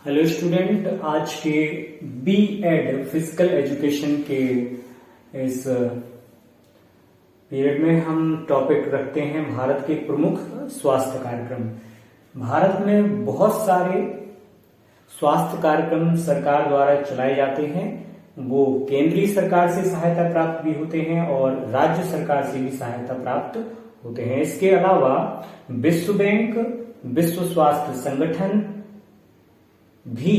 Hello student, आज के B Ed physical education के इस पीरियड में हम टॉपिक रखते हैं भारत के प्रमुख स्वास्थ्य कार्यक्रम। भारत में बहुत सारे स्वास्थ्य कार्यक्रम सरकार द्वारा चलाए जाते हैं। वो केंद्रीय सरकार से सहायता प्राप्त भी होते हैं और राज्य सरकार से भी सहायता प्राप्त होते हैं। इसके अलावा विश्व बैंक, विश्व स्वास्थ्य संगठन भी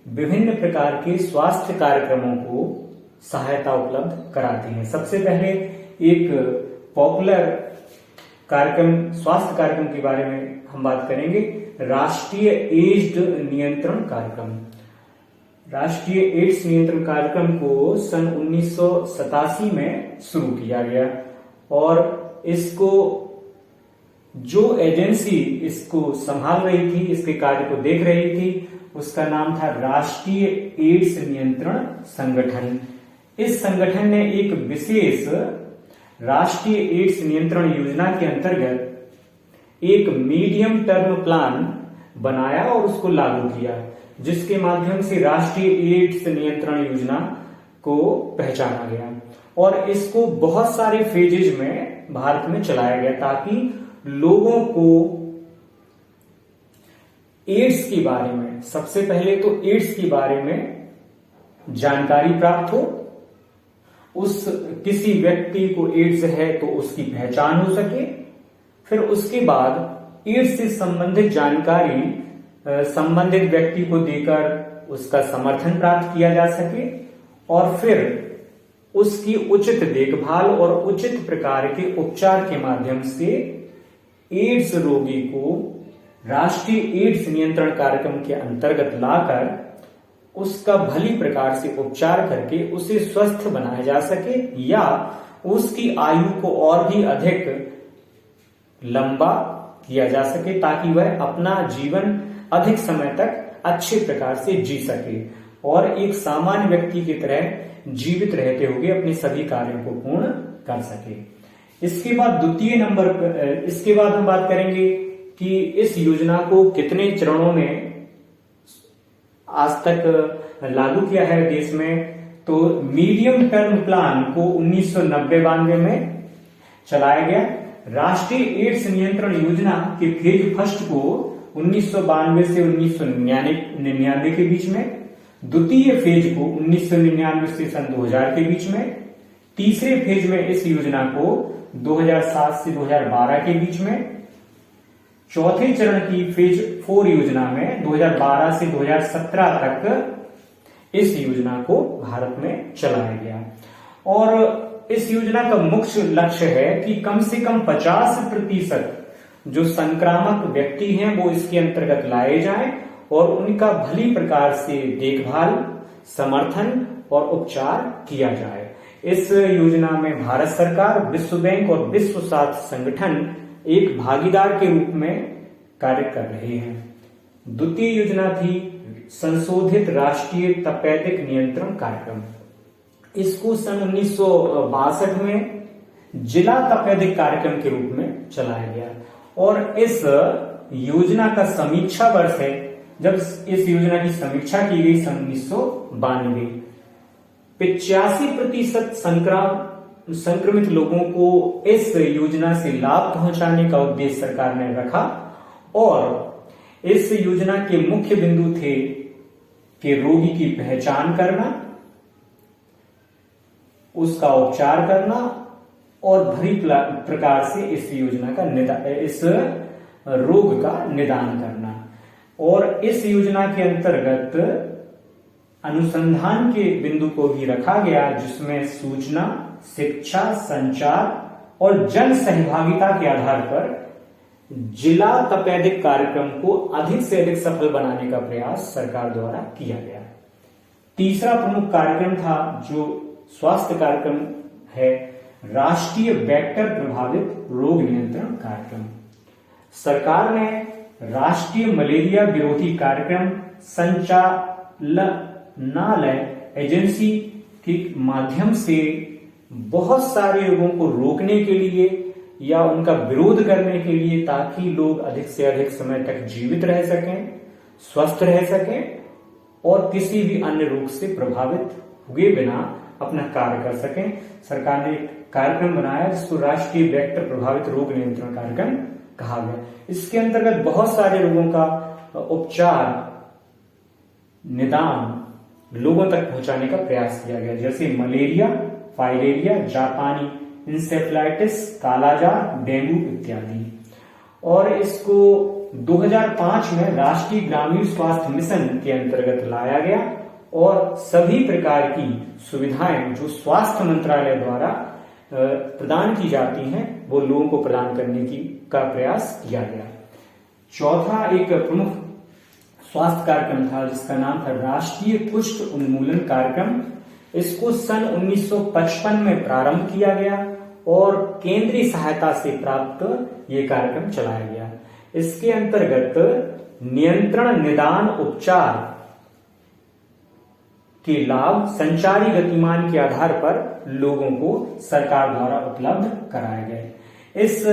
विभिन्न प्रकार के स्वास्थ्य कार्यक्रमों को सहायता उपलब्ध कराते हैं। सबसे पहले एक पॉपुलर कार्यक्रम, स्वास्थ्य कार्यक्रम के बारे में हम बात करेंगे, राष्ट्रीय एड्स नियंत्रण कार्यक्रम। राष्ट्रीय एड्स नियंत्रण कार्यक्रम को सन 1987 में शुरू किया गया और इसको जो एजेंसी इसको संभाल रही थी, इसके कार्य को देख रही थी, उसका नाम था राष्ट्रीय एड्स नियंत्रण संगठन। इस संगठन ने एक विशेष राष्ट्रीय एड्स नियंत्रण योजना के अंतर्गत एक मीडियम टर्म प्लान बनाया और उसको लागू किया, जिसके माध्यम से राष्ट्रीय एड्स नियंत्रण योजना को पहचाना गया और इसको बहुत सारे फेजेज में भारत में चलाया गया ताकि लोगों को एड्स के बारे में, सबसे पहले तो एड्स के बारे में जानकारी प्राप्त हो, उस किसी व्यक्ति को एड्स है तो उसकी पहचान हो सके, फिर उसके बाद एड्स से संबंधित जानकारी संबंधित व्यक्ति को देकर उसका समर्थन प्राप्त किया जा सके और फिर उसकी उचित देखभाल और उचित प्रकार के उपचार के माध्यम से एड्स रोगी को राष्ट्रीय एड्स नियंत्रण कार्यक्रम के अंतर्गत लाकर उसका भली प्रकार से उपचार करके उसे स्वस्थ बनाया जा सके या उसकी आयु को और भी अधिक लंबा किया जा सके ताकि वह अपना जीवन अधिक समय तक अच्छे प्रकार से जी सके और एक सामान्य व्यक्ति की तरह जीवित रहते हुए अपने सभी कार्यों को पूर्ण कर सके। इसके बाद हम बात करेंगे कि इस योजना को कितने चरणों में आज तक लागू किया है देश में। तो मीडियम टर्म प्लान को 1992 में चलाया गया। राष्ट्रीय एड्स नियंत्रण योजना के फेज फर्स्ट को 1992 से 1999 के बीच में, द्वितीय फेज को 1999 से सन 2000 के बीच में, तीसरे फेज में इस योजना को 2007 से 2012 के बीच में, चौथे चरण की फेज 4 योजना में 2012 से 2017 तक इस योजना को भारत में चलाया गया। और इस योजना का मुख्य लक्ष्य है कि कम से कम 50% जो संक्रामक व्यक्ति हैं वो इसके अंतर्गत लाए जाएं और उनका भली प्रकार से देखभाल, समर्थन और उपचार किया जाए। इस योजना में भारत सरकार, विश्व बैंक और विश्व स्वास्थ्य संगठन एक भागीदार के रूप में कार्य कर रहे हैं। द्वितीय योजना थी संशोधित राष्ट्रीय तपेदिक नियंत्रण कार्यक्रम। इसको सन 1962 में जिला तपेदिक कार्यक्रम के रूप में चलाया गया और इस योजना का समीक्षा वर्ष है जब इस योजना की समीक्षा की गई सन 1992। 85% संक्रमित लोगों को इस योजना से लाभ पहुंचाने का उद्देश्य सरकार ने रखा और इस योजना के मुख्य बिंदु थे कि रोगी की पहचान करना, उसका उपचार करना और भली प्रकार से इस योजना का इस रोग का निदान करना। और इस योजना के अंतर्गत अनुसंधान के बिंदु को भी रखा गया जिसमें सूचना, शिक्षा, संचार और जन सहभागिता के आधार पर जिला तपेदिक कार्यक्रम को अधिक से अधिक सफल बनाने का प्रयास सरकार द्वारा किया गया। तीसरा प्रमुख कार्यक्रम था जो स्वास्थ्य कार्यक्रम है, राष्ट्रीय वेक्टर प्रभावित रोग नियंत्रण कार्यक्रम। सरकार ने राष्ट्रीय मलेरिया विरोधी कार्यक्रम संचालनालय एजेंसी के माध्यम से बहुत सारे रोगों को रोकने के लिए या उनका विरोध करने के लिए ताकि लोग अधिक से अधिक समय तक जीवित रह सकें, स्वस्थ रह सकें और किसी भी अन्य रोग से प्रभावित हुए बिना अपना कार्य कर सकें। सरकार ने एक कार्यक्रम बनाया जिसको राष्ट्रीय वेक्टर प्रभावित रोग नियंत्रण कार्यक्रम कहा गया। इसके अंतर्गत बहुत सारे रोगों का उपचार, निदान लोगों तक पहुंचाने का प्रयास किया गया, जैसे मलेरिया, फाइलेरिया, जापानी इंसेफ्लाइटिस, कालाजार, डेंगू इत्यादि। और इसको 2005 में राष्ट्रीय ग्रामीण स्वास्थ्य मिशन के अंतर्गत लाया गया और सभी प्रकार की सुविधाएं जो स्वास्थ्य मंत्रालय द्वारा प्रदान की जाती हैं वो लोगों को प्रदान करने का प्रयास किया गया। चौथा एक प्रमुख स्वास्थ्य कार्यक्रम था जिसका नाम था राष्ट्रीय कुष्ठ उन्मूलन कार्यक्रम। इसको सन 1955 में प्रारंभ किया गया और केंद्रीय सहायता से प्राप्त ये कार्यक्रम चलाया गया। इसके अंतर्गत नियंत्रण, निदान, उपचार के लाभ संचारी गतिमान के आधार पर लोगों को सरकार द्वारा उपलब्ध कराए गए। इस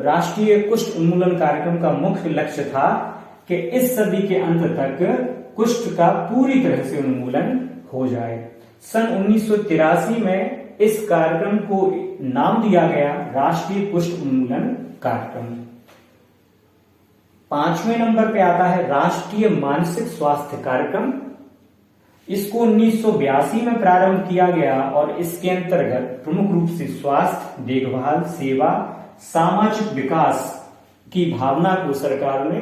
राष्ट्रीय कुष्ठ उन्मूलन कार्यक्रम का मुख्य लक्ष्य था कि इस सदी के अंत तक कुष्ठ का पूरी तरह से उन्मूलन हो जाए। सन 1983 में इस कार्यक्रम को नाम दिया गया राष्ट्रीय कुष्ठ उन्मूलन कार्यक्रम। 5वें नंबर पे आता है राष्ट्रीय मानसिक स्वास्थ्य कार्यक्रम। इसको 1982 में प्रारंभ किया गया और इसके अंतर्गत प्रमुख रूप से स्वास्थ्य देखभाल, सेवा, सामाजिक विकास की भावना को सरकार ने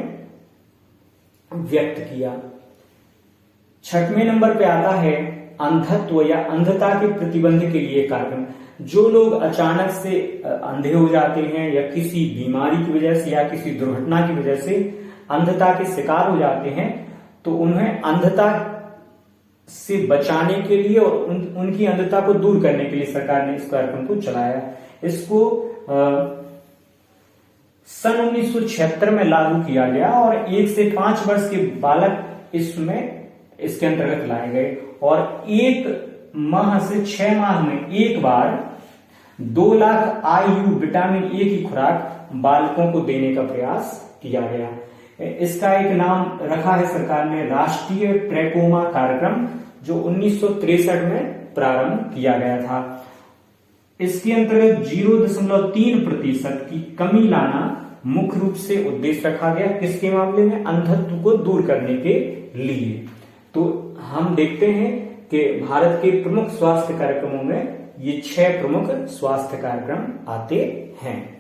व्यक्त किया। 6वें नंबर पे आता है अंधत्व या अंधता के प्रतिबंध के लिए कार्यक्रम। जो लोग अचानक से अंधे हो जाते हैं या किसी बीमारी की वजह से या किसी दुर्घटना की वजह से अंधता के शिकार हो जाते हैं तो उन्हें अंधता से बचाने के लिए और उनकी अंधता को दूर करने के लिए सरकार ने इस कार्यक्रम को चलाया। इसको सन 1976 में लागू किया गया और 1 से 5 वर्ष के बालक इसके अंतर्गत लाए गए और 1 माह से 6 माह में एक बार 2 लाख IU विटामिन ए की खुराक बालकों को देने का प्रयास किया गया। इसका एक नाम रखा है सरकार ने राष्ट्रीय ट्रैकोमा कार्यक्रम, जो 1963 में प्रारंभ किया गया था। इसके अंतर्गत 0.3% की कमी लाना मुख्य रूप से उद्देश्य रखा गया। किसके मामले में? अंधत्व को दूर करने के लिए। तो हम देखते हैं कि भारत के प्रमुख स्वास्थ्य कार्यक्रमों में ये 6 प्रमुख स्वास्थ्य कार्यक्रम आते हैं।